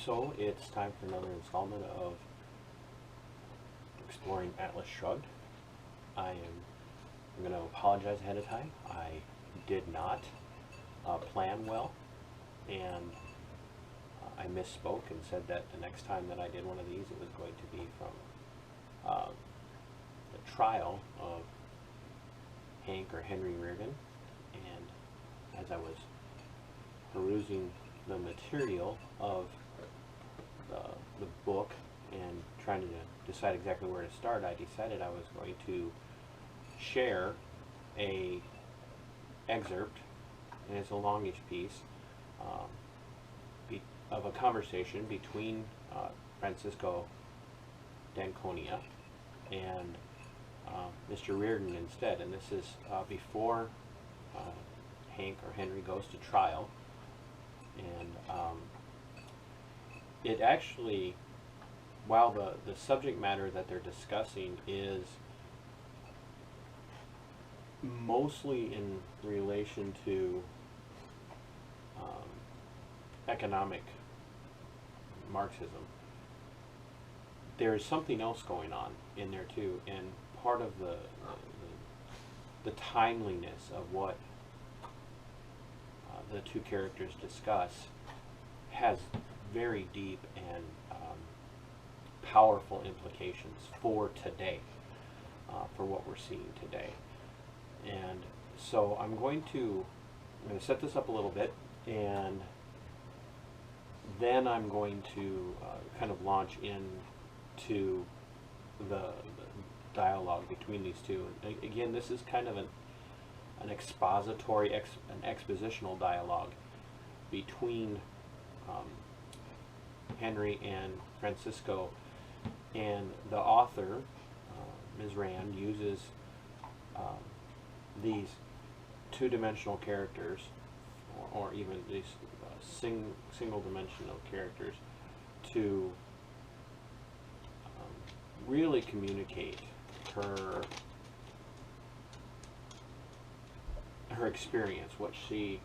So it's time for another installment of Exploring Atlas Shrugged. I'm going to apologize ahead of time. I did not plan well, and I misspoke and said that the next time that I did one of these, it was going to be from the trial of Hank or Henry Rearden. And as I was perusing the material of the book and trying to decide exactly where to start, I decided I was going to share a excerpt, and it's a longish piece, of a conversation between Francisco Danconia and Mr. Rearden instead. And this is before Hank or Henry goes to trial. And it actually, while the subject matter that they're discussing is mostly in relation to economic Marxism, there is something else going on in there too, and part of the timeliness of what the two characters discuss has very deep and powerful implications for today, for what we're seeing today. And so I'm going to set this up a little bit, and then I'm going to kind of launch into the dialogue between these two. And again, this is kind of an expository, an expositional dialogue between Henry and Francisco, and the author, Ms. Rand, uses these two-dimensional characters, or even these single-dimensional characters, to really communicate her experience, what she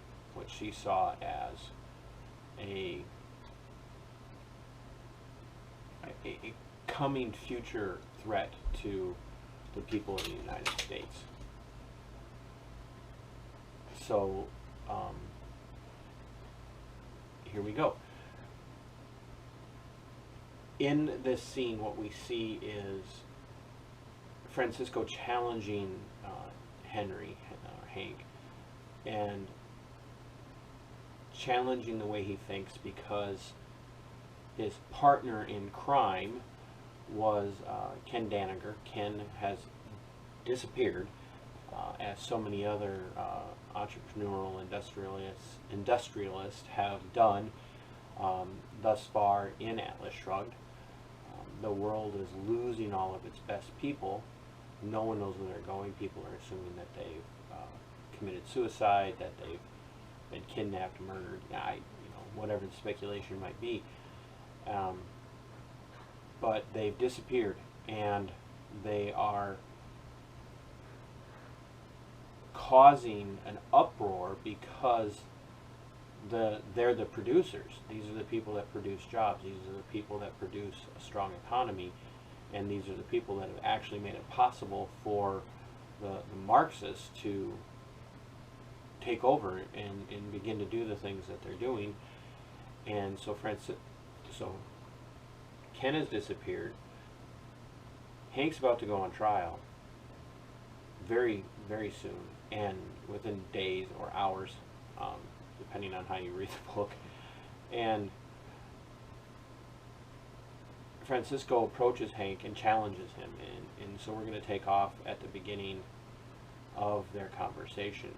saw as a coming future threat to the people of the United States. So here we go. In this scene, what we see is Francisco challenging Henry, Hank, and challenging the way he thinks, because his partner in crime was Ken Danager. Ken has disappeared, as so many other entrepreneurial industrialists have done thus far in Atlas Shrugged. The world is losing all of its best people. No one knows where they're going. People are assuming that they've committed suicide, that they've been kidnapped, murdered, whatever the speculation might be. But they've disappeared, and they are causing an uproar because they're the producers. These are the people that produce jobs. These are the people that produce a strong economy, and these are the people that have actually made it possible for the Marxists to take over and begin to do the things that they're doing. And so Ken has disappeared. Hank's about to go on trial very, very soon, and within days or hours, depending on how you read the book. And Francisco approaches Hank and challenges him, and so we're going to take off at the beginning of their conversation.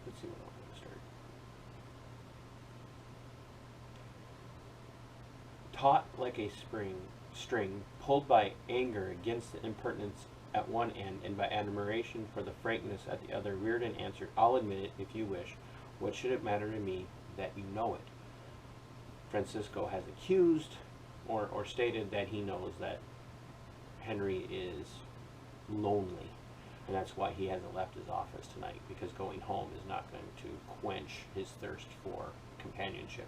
Let's see what I'm going to start. Taut like a string, pulled by anger against the impertinence at one end and by admiration for the frankness at the other, Rearden answered, "I'll admit it if you wish. What should it matter to me that you know it?" Francisco has accused or stated that he knows that Henry is lonely, and that's why he hasn't left his office tonight, because going home is not going to quench his thirst for companionship.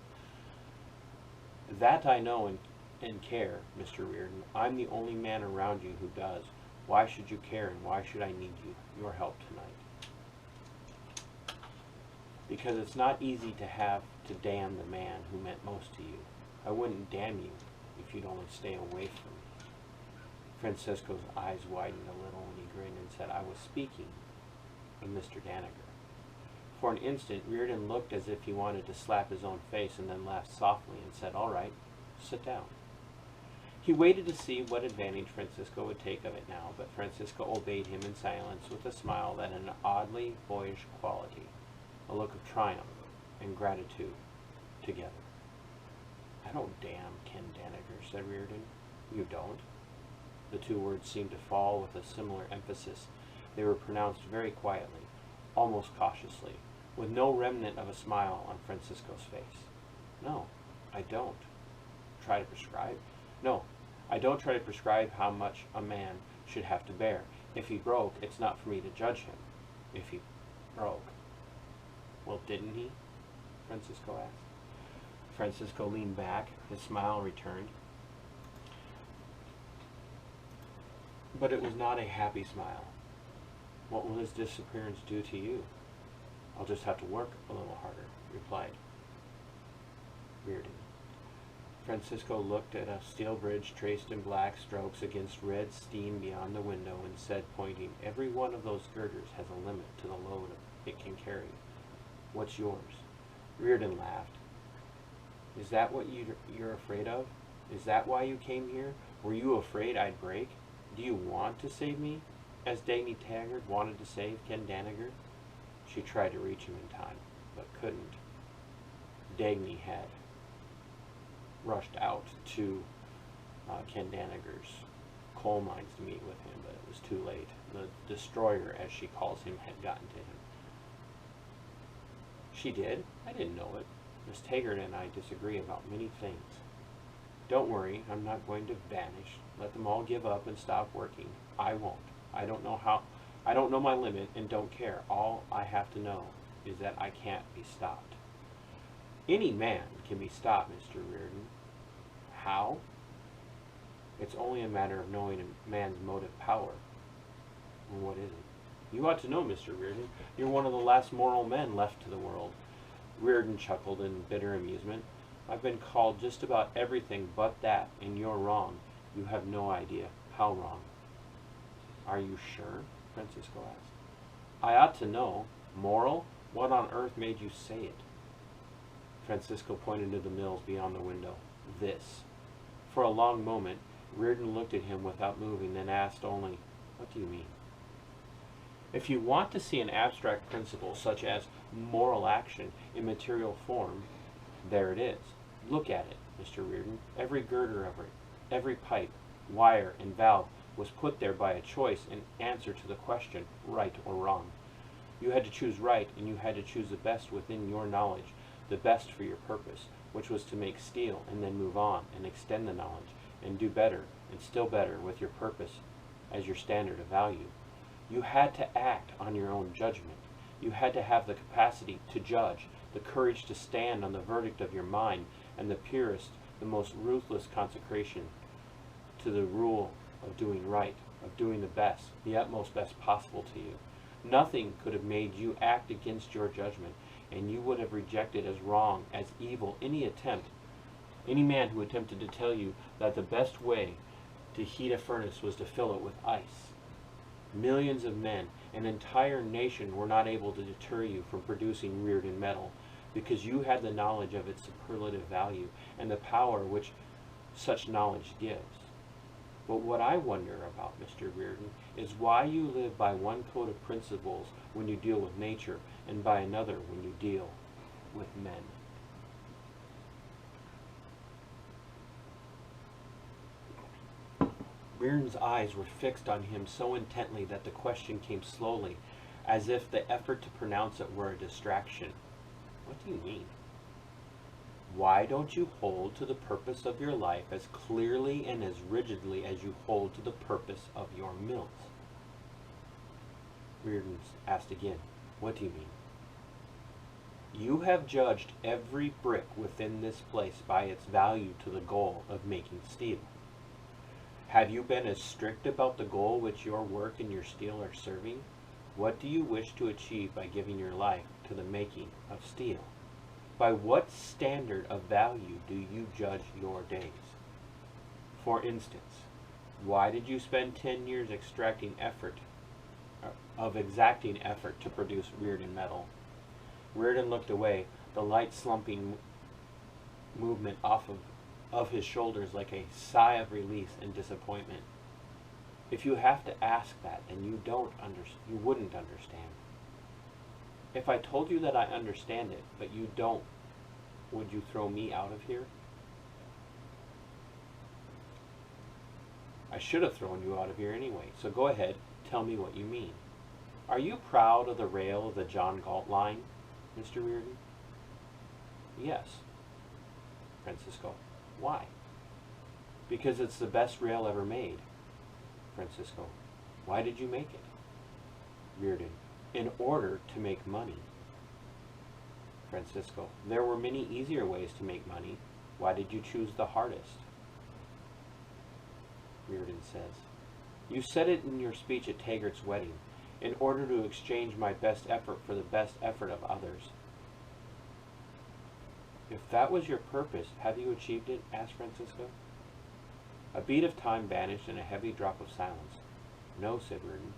That I know and care, Mr. Rearden. I'm the only man around you who does. Why should you care, and why should I need your help tonight? Because it's not easy to have to damn the man who meant most to you. I wouldn't damn you if you'd only stay away from me. Francisco's eyes widened a little, and he grinned and said, I was speaking of Mr. Danneger. For an instant, Rearden looked as if he wanted to slap his own face, and then laughed softly and said, all right, sit down. He waited to see what advantage Francisco would take of it now, but Francisco obeyed him in silence with a smile that had an oddly boyish quality, a look of triumph and gratitude together. I don't damn Ken Danneger, said Rearden. You don't? The two words seemed to fall with a similar emphasis. They were pronounced very quietly, almost cautiously, with no remnant of a smile on Francisco's face. No, I don't. Try to prescribe? No, I don't try to prescribe how much a man should have to bear. If he broke, it's not for me to judge him. If he broke. Well, didn't he? Francisco asked. Francisco leaned back. His smile returned. But it was not a happy smile. What will his disappearance do to you? I'll just have to work a little harder, replied Rearden. Francisco looked at a steel bridge traced in black strokes against red steam beyond the window and said, pointing, every one of those girders has a limit to the load it can carry. What's yours? Rearden laughed. Is that what you're afraid of? Is that why you came here? Were you afraid I'd break? Do you want to save me, as Dagny Taggart wanted to save Ken Danneger? She tried to reach him in time, but couldn't. Dagny had rushed out to Ken Danneger's coal mines to meet with him, but it was too late. The destroyer, as she calls him, had gotten to him. She did? I didn't know it. Miss Taggart and I disagree about many things. Don't worry, I'm not going to vanish. Let them all give up and stop working. I won't. I don't know how. I don't know my limit and don't care. All I have to know is that I can't be stopped. Any man can be stopped, Mr. Rearden. How? It's only a matter of knowing a man's motive power. And what is it? You ought to know, Mr. Rearden. You're one of the last moral men left to the world. Rearden chuckled in bitter amusement. I've been called just about everything but that, and you're wrong. You have no idea how wrong. Are you sure? Francisco asked. I ought to know. Moral? What on earth made you say it? Francisco pointed to the mills beyond the window. This. For a long moment, Rearden looked at him without moving, then asked only, what do you mean? If you want to see an abstract principle such as moral action in material form, there it is. Look at it, Mr. Rearden. Every girder of it, every pipe, wire, and valve was put there by a choice in answer to the question, right or wrong. You had to choose right, and you had to choose the best within your knowledge, the best for your purpose, which was to make steel and then move on and extend the knowledge and do better and still better with your purpose as your standard of value. You had to act on your own judgment. You had to have the capacity to judge, the courage to stand on the verdict of your mind, and the purest, the most ruthless consecration to the rule of doing right, of doing the best, the utmost best possible to you. Nothing could have made you act against your judgment, and you would have rejected as wrong, as evil, any man who attempted to tell you that the best way to heat a furnace was to fill it with ice. Millions of men, an entire nation, were not able to deter you from producing Rearden metal, because you had the knowledge of its superlative value and the power which such knowledge gives. But what I wonder about, Mr. Rearden, is why you live by one code of principles when you deal with nature, and by another when you deal with men. Rearden's eyes were fixed on him so intently that the question came slowly, as if the effort to pronounce it were a distraction. What do you mean? Why don't you hold to the purpose of your life as clearly and as rigidly as you hold to the purpose of your mills? Rearden asked again, what do you mean? You have judged every brick within this place by its value to the goal of making steel. Have you been as strict about the goal which your work and your steel are serving? What do you wish to achieve by giving your life to the making of steel? By what standard of value do you judge your days? For instance, why did you spend 10 years exacting effort to produce Rearden metal? Rearden looked away, the light slumping movement off of his shoulders like a sigh of release and disappointment. If you have to ask that, then you wouldn't understand. If I told you that I understand it, but you don't, would you throw me out of here? I should have thrown you out of here anyway, so go ahead, tell me what you mean. Are you proud of the rail of the John Galt line, Mr. Rearden? Yes. Francisco. Why? Because it's the best rail ever made. Francisco. Why did you make it? Rearden. In order to make money. Francisco. There were many easier ways to make money. Why did you choose the hardest? Rearden says. You said it in your speech at Taggart's wedding. In order to exchange my best effort for the best effort of others. If that was your purpose, have you achieved it? Asked Francisco. A beat of time vanished in a heavy drop of silence. No, said Rearden.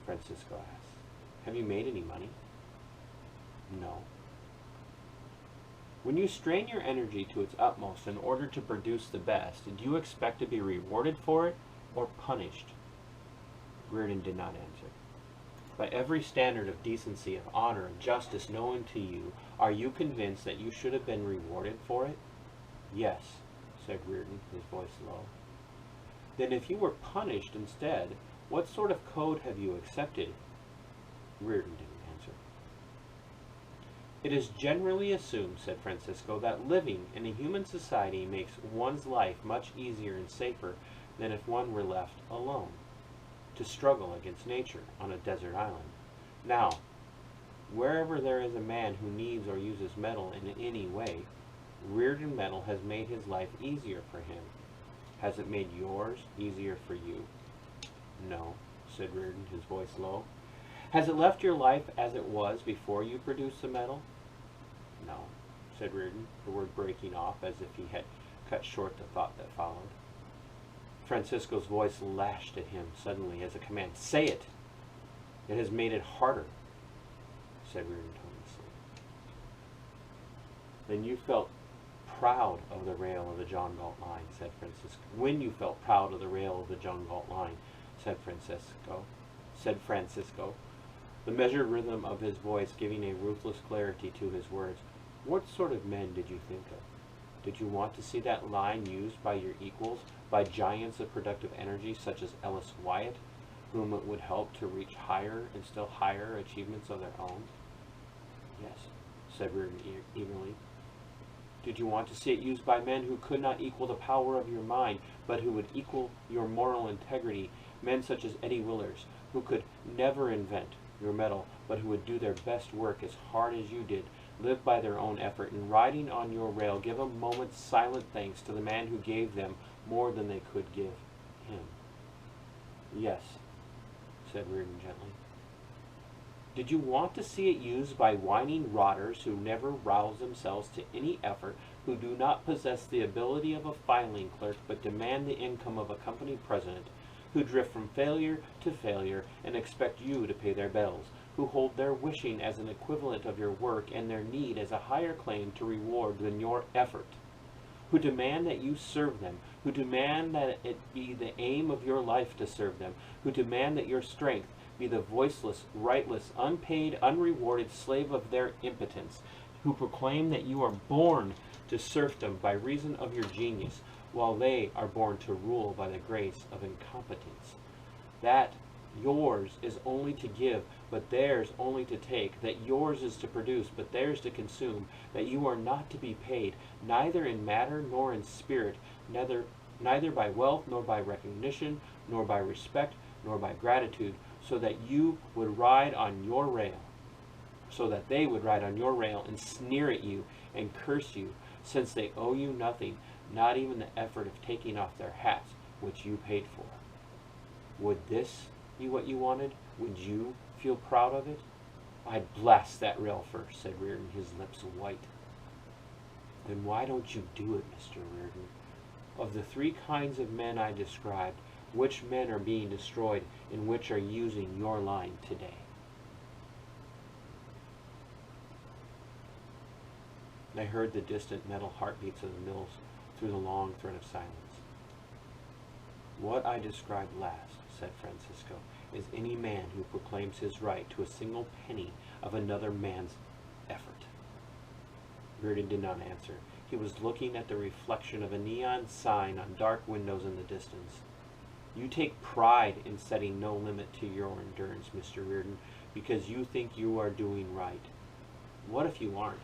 Francisco asked, have you made any money? No. When you strain your energy to its utmost in order to produce the best, do you expect to be rewarded for it or punished? Rearden did not answer. By every standard of decency, of honor, and justice known to you, are you convinced that you should have been rewarded for it? Yes, said Rearden, his voice low. Then if you were punished instead, what sort of code have you accepted? Rearden didn't answer. It is generally assumed, said Francisco, that living in a human society makes one's life much easier and safer than if one were left alone, to struggle against nature on a desert island. Now, wherever there is a man who needs or uses metal in any way, Rearden metal has made his life easier for him. Has it made yours easier for you? No, said Rearden, his voice low. Has it left your life as it was before you produced the metal? No, said Rearden, the word breaking off as if he had cut short the thought that followed. Francisco's voice lashed at him suddenly as a command. Say it! It has made it harder, said Rearden tonelessly. Then you felt proud of the rail of the John Galt line, said Francisco. When you felt proud of the rail of the John Galt line, said Francisco, the measured rhythm of his voice giving a ruthless clarity to his words. What sort of men did you think of? Did you want to see that line used by your equals, by giants of productive energy such as Ellis Wyatt, whom it would help to reach higher and still higher achievements of their own? Yes, said Rearden eagerly. Did you want to see it used by men who could not equal the power of your mind, but who would equal your moral integrity, men such as Eddie Willers, who could never invent your metal, but who would do their best work as hard as you did, live by their own effort, and riding on your rail, give a moment's silent thanks to the man who gave them more than they could give him? Yes, said Rearden gently. Did you want to see it used by whining rotters who never rouse themselves to any effort, who do not possess the ability of a filing clerk, but demand the income of a company president, who drift from failure to failure and expect you to pay their bills, who hold their wishing as an equivalent of your work and their need as a higher claim to reward than your effort, who demand that you serve them, who demand that it be the aim of your life to serve them, who demand that your strength be the voiceless, rightless, unpaid, unrewarded slave of their impotence, who proclaim that you are born to serfdom by reason of your genius, while they are born to rule by the grace of incompetence. That yours is only to give, but theirs only to take, that yours is to produce, but theirs to consume, that you are not to be paid, neither in matter nor in spirit, neither by wealth nor by recognition, nor by respect, nor by gratitude, so that you would ride on your rail. so that they would ride on your rail and sneer at you and curse you, since they owe you nothing, not even the effort of taking off their hats, which you paid for. Would this be what you wanted? Would you feel proud of it? I'd blast that rail first, said Rearden, his lips white. Then why don't you do it, Mr. Rearden? Of the 3 kinds of men I described, which men are being destroyed and which are using your line today? I heard the distant metal heartbeats of the mills through the long thread of silence. What I described last, said Francisco, is any man who proclaims his right to a single penny of another man's effort. Rearden did not answer. He was looking at the reflection of a neon sign on dark windows in the distance. You take pride in setting no limit to your endurance, Mr. Rearden, because you think you are doing right. What if you aren't?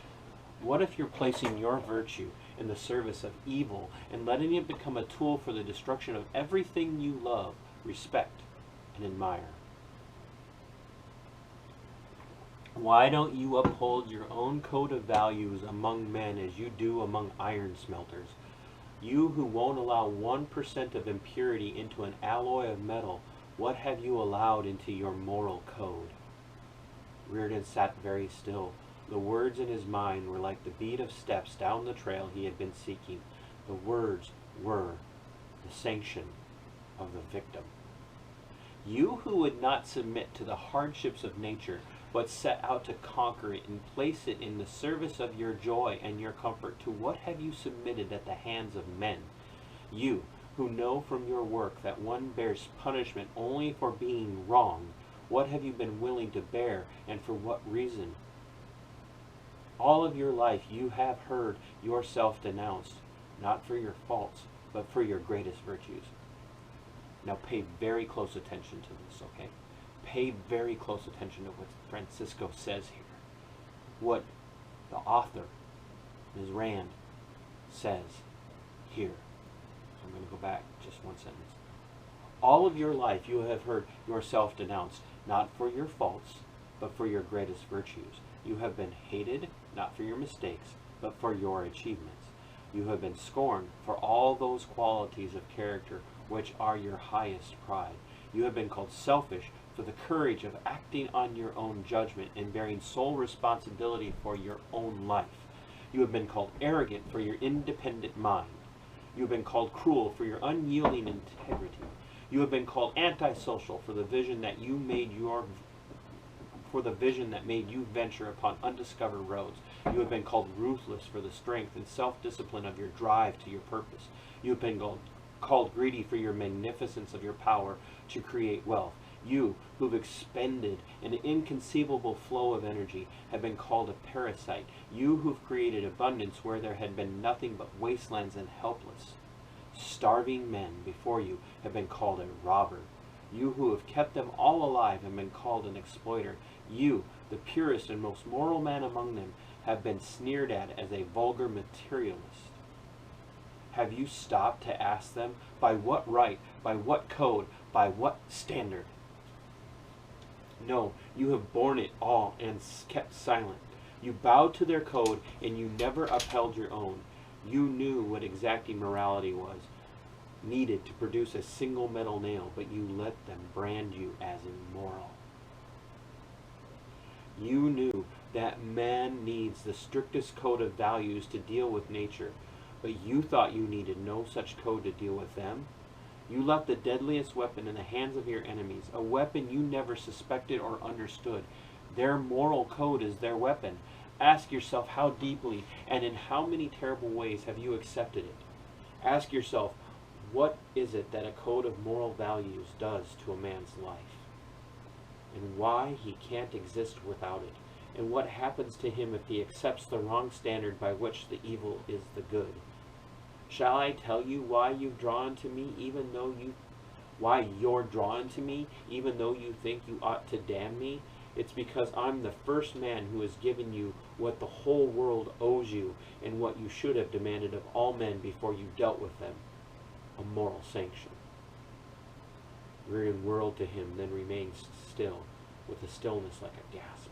What if you're placing your virtue in the service of evil and letting it become a tool for the destruction of everything you love, respect, and admire? Why don't you uphold your own code of values among men as you do among iron smelters? You who won't allow 1% of impurity into an alloy of metal, what have you allowed into your moral code? Rearden sat very still. The words in his mind were like the beat of steps down the trail he had been seeking. The words were the sanction of the victim. You who would not submit to the hardships of nature, but set out to conquer it and place it in the service of your joy and your comfort, to what have you submitted at the hands of men? You who know from your work that one bears punishment only for being wrong, what have you been willing to bear, and for what reason? All of your life you have heard yourself denounced, not for your faults, but for your greatest virtues. Now pay very close attention to this, okay? Pay very close attention to what Francisco says here. What the author, Ms. Rand, says here. So I'm going to go back just one sentence. All of your life you have heard yourself denounced, not for your faults, but for your greatest virtues. You have been hated, not for your mistakes, but for your achievements. You have been scorned for all those qualities of character which are your highest pride. You have been called selfish for the courage of acting on your own judgment and bearing sole responsibility for your own life. You have been called arrogant for your independent mind. You have been called cruel for your unyielding integrity. You have been called antisocial for the vision that made you venture upon undiscovered roads. You have been called ruthless for the strength and self-discipline of your drive to your purpose. You have been called greedy for your magnificence of your power to create wealth. You, who've expended an inconceivable flow of energy, have been called a parasite. You who've created abundance where there had been nothing but wastelands and helpless, starving men before you have been called a robber. You who have kept them all alive have been called an exploiter. You, the purest and most moral man among them, have been sneered at as a vulgar materialist. Have you stopped to ask them, by what right, by what code, by what standard? No, you have borne it all and kept silent. You bowed to their code and you never upheld your own. You knew what exacting morality was, needed to produce a single metal nail, but you let them brand you as immoral. You knew that man needs the strictest code of values to deal with nature, but you thought you needed no such code to deal with them. You left the deadliest weapon in the hands of your enemies, a weapon you never suspected or understood. Their moral code is their weapon. Ask yourself how deeply and in how many terrible ways have you accepted it. Ask yourself, what is it that a code of moral values does to a man's life? And why he can't exist without it? And what happens to him if he accepts the wrong standard by which the evil is the good? Shall I tell you why you're drawn to me, even though you think you ought to damn me? It's because I'm the first man who has given you what the whole world owes you and what you should have demanded of all men before you dealt with them, a moral sanction. Rearden whirled to him, then remained still, with a stillness like a gasp.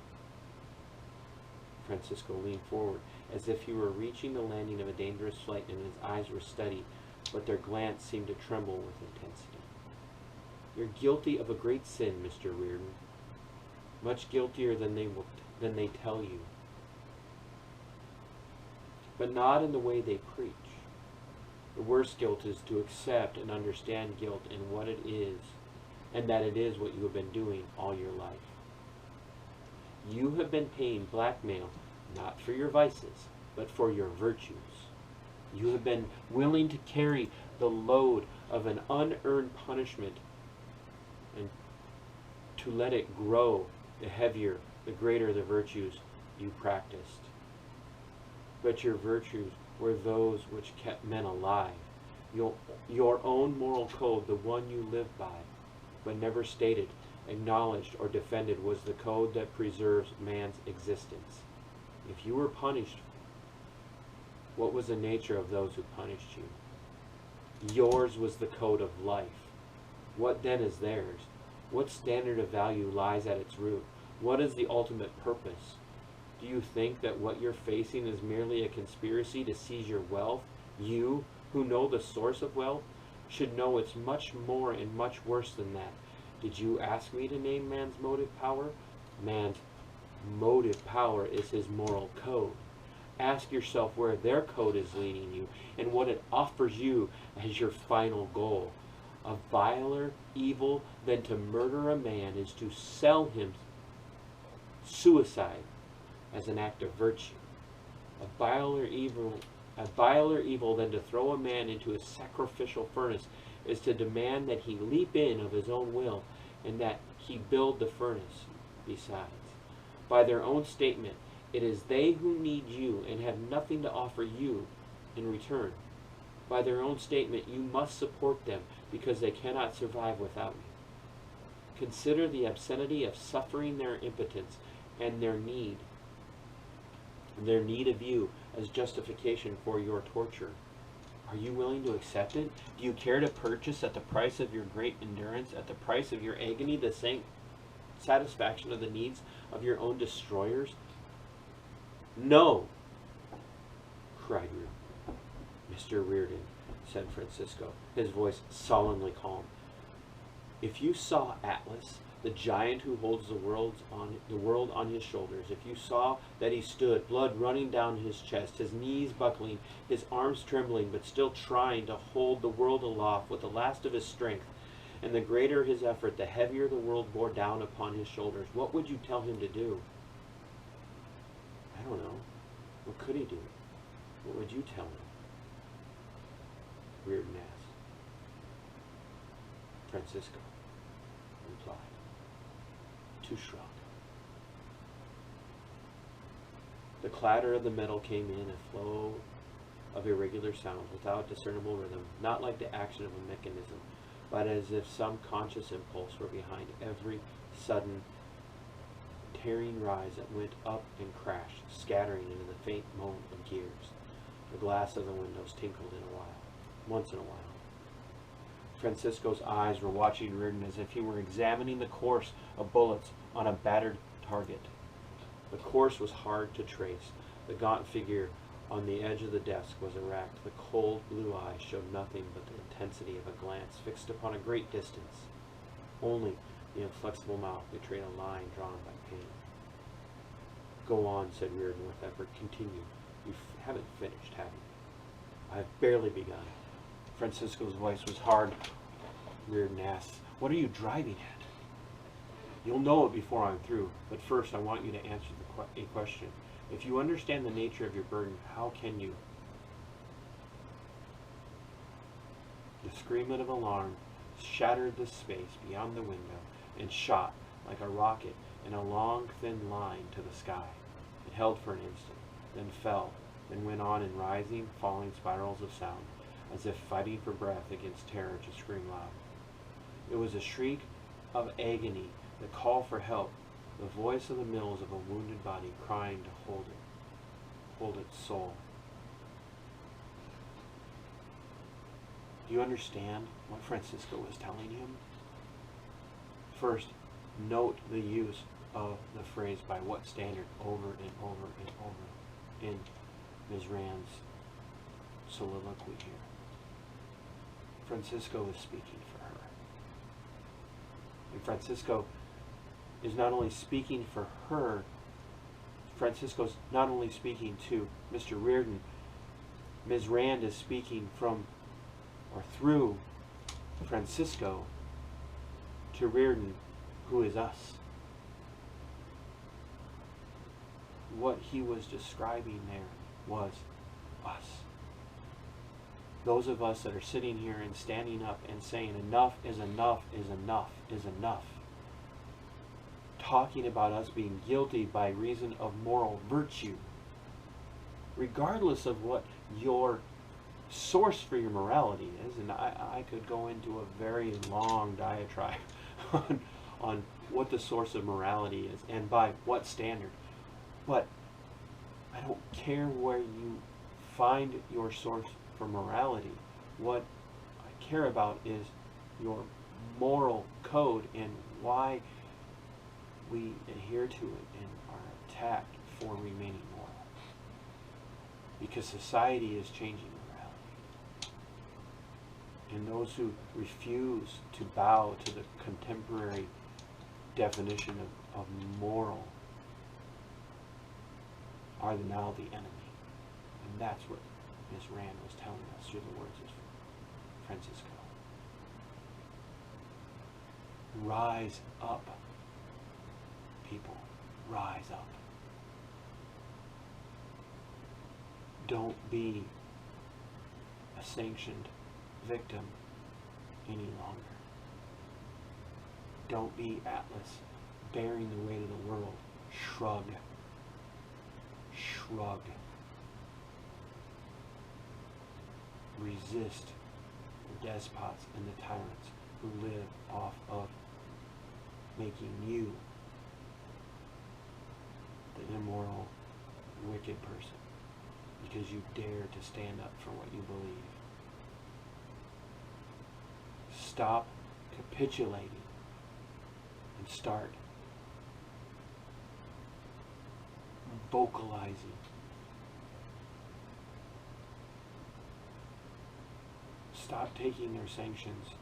Francisco leaned forward, as if he were reaching the landing of a dangerous flight, and his eyes were steady, but their glance seemed to tremble with intensity. "You're guilty of a great sin, Mr. Rearden. Much guiltier than they tell you. But not in the way they preach. The worst guilt is to accept and understand guilt and what it is, and that it is what you have been doing all your life. You have been paying blackmail not for your vices, but for your virtues. You have been willing to carry the load of an unearned punishment and to let it grow. The heavier, the greater the virtues you practiced. But your virtues were those which kept men alive. Your own moral code, the one you lived by, but never stated, acknowledged, or defended, was the code that preserves man's existence. If you were punished, what was the nature of those who punished you? Yours was the code of life. What then is theirs? What standard of value lies at its root? What is the ultimate purpose? Do you think that what you're facing is merely a conspiracy to seize your wealth? You, who know the source of wealth, should know it's much more and much worse than that. Did you ask me to name man's motive power? Man's motive power is his moral code. Ask yourself where their code is leading you and what it offers you as your final goal. A viler evil than to murder a man is to sell him suicide as an act of virtue. A viler evil than to throw a man into a sacrificial furnace is to demand that he leap in of his own will and that he build the furnace besides. By their own statement, it is they who need you and have nothing to offer you in return. By their own statement, you must support them because they cannot survive without you. Consider the obscenity of suffering their impotence and their need of you as justification for your torture. Are you willing to accept it? Do you care to purchase at the price of your great endurance, at the price of your agony, the same satisfaction of the needs of your own destroyers? No, cried Mr. Rearden, said Francisco, his voice solemnly calm. If you saw Atlas, the giant who holds the world on his shoulders, if you saw that he stood, blood running down his chest, his knees buckling, his arms trembling, but still trying to hold the world aloft with the last of his strength, and the greater his effort, the heavier the world bore down upon his shoulders, what would you tell him to do? I don't know. What could he do? What would you tell him? Rearden asked. Francisco replied. To shrug. The clatter of the metal came in a flow of irregular sounds without discernible rhythm, not like the action of a mechanism, but as if some conscious impulse were behind every sudden tearing rise that went up and crashed, scattering into the faint moan of gears. The glass of the windows tinkled once in a while. Francisco's eyes were watching Rearden as if he were examining the course of bullets on a battered target. The course was hard to trace. The gaunt figure on the edge of the desk was erect. The cold blue eyes showed nothing but the intensity of a glance fixed upon a great distance. Only the inflexible mouth betrayed a line drawn by pain. Go on, said Rearden with effort. Continue. You haven't finished, have you? I've barely begun. Francisco's voice was hard. Rearden asked, what are you driving at? You'll know it before I'm through, but first I want you to answer a question. If you understand the nature of your burden, how can you? The screamlet of alarm shattered the space beyond the window and shot like a rocket in a long, thin line to the sky. It held for an instant, then fell, then went on in rising, falling spirals of sound, as if fighting for breath against terror to scream loud. It was a shriek of agony, the call for help, the voice of the mills of a wounded body crying to hold its soul. Do you understand what Francisco was telling him? First, note the use of the phrase "by what standard" over and over and over in Ms. Rand's soliloquy here. Francisco is speaking for her. And Francisco is not only speaking for her, Francisco's not only speaking to Mr. Rearden, Ms. Rand is speaking from or through Francisco to Rearden, who is us. What he was describing there was us. Those of us that are sitting here and standing up and saying enough is enough is enough is enough. Talking about us being guilty by reason of moral virtue. Regardless of what your source for your morality is, and I could go into a very long diatribe on what the source of morality is and by what standard. But I don't care where you find your source for morality. What I care about is your moral code and why we adhere to it and are attacked for remaining moral. Because society is changing morality. And those who refuse to bow to the contemporary definition of moral are now the enemy. And that's what Ms. Rand was telling us through the words of Francisco. Rise up, people. Rise up. Don't be a sanctioned victim any longer. Don't be Atlas bearing the weight of the world. Shrug. Shrug. Resist the despots and the tyrants who live off of making you the immoral, wicked person because you dare to stand up for what you believe. Stop capitulating and start vocalizing. Stop taking their sanctions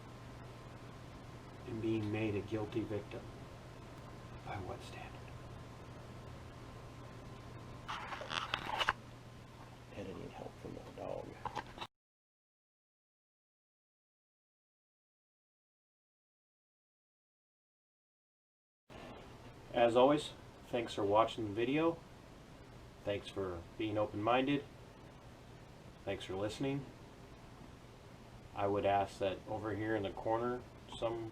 and being made a guilty victim. By what standard? Editing help from the dog. As always, thanks for watching the video. Thanks for being open-minded. Thanks for listening. I would ask that over here in the corner, somewhere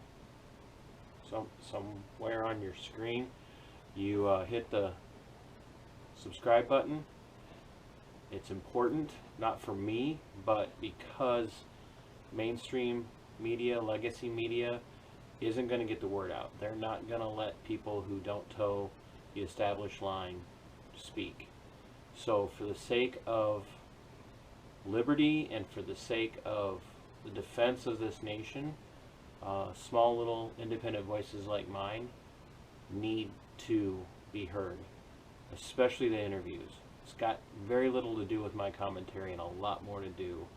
on your screen, you hit the subscribe button. It's important, not for me, but because mainstream media, legacy media, isn't going to get the word out. They're not going to let people who don't toe the established line speak. So for the sake of liberty and for the sake of the defense of this nation, small little independent voices like mine need to be heard, especially the interviews. It's got very little to do with my commentary and a lot more to do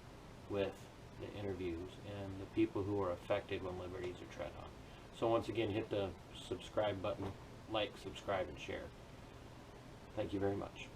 with the interviews and the people who are affected when liberties are tread on. So once again, hit the subscribe button, like, subscribe, and share. Thank you very much.